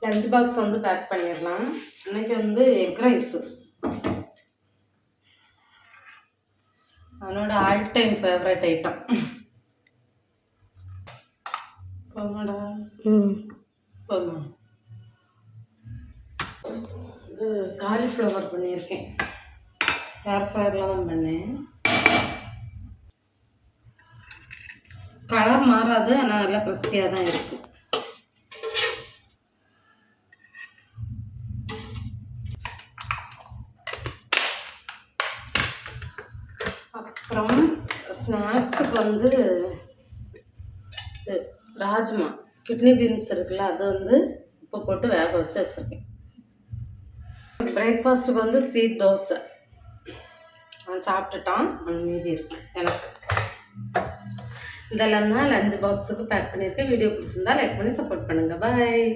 Lunch box வந்து back பண்ணிடலாம். இன்னைக்கு வந்து எக் ரைஸு, அவனோட ஆல் டைம் ஃபேவரட் ஐட்டம். போமாடா. போமா. இது காலிஃப்ளவர் பண்ணியிருக்கேன். ஏர் ஃப்ரையரில் தான் பண்ணேன். கலர் மாறாது, ஆனால் நல்லா கிறிஸ்பியாக தான் இருக்குது. அப்புறம் ஸ்நாக்ஸுக்கு வந்து ராஜ்மா கிட்னி பீன்ஸ் இருக்குல்ல, அது வந்து உப்பு போட்டு வேக வச்சு வச்சுருக்கேன். பிரேக்ஃபாஸ்ட்டுக்கு வந்து ஸ்வீட் தோசை அவன் சாப்பிட்டுட்டான், அவன் மீதி இருக்கு எனக்கு. இதெல்லாம் தான் லஞ்ச் பாக்ஸுக்கு பேக் பண்ணியிருக்கேன். வீடியோ பிடிச்சிருந்தா லைக் பண்ணி சப்போர்ட் பண்ணுங்கள். பாய்.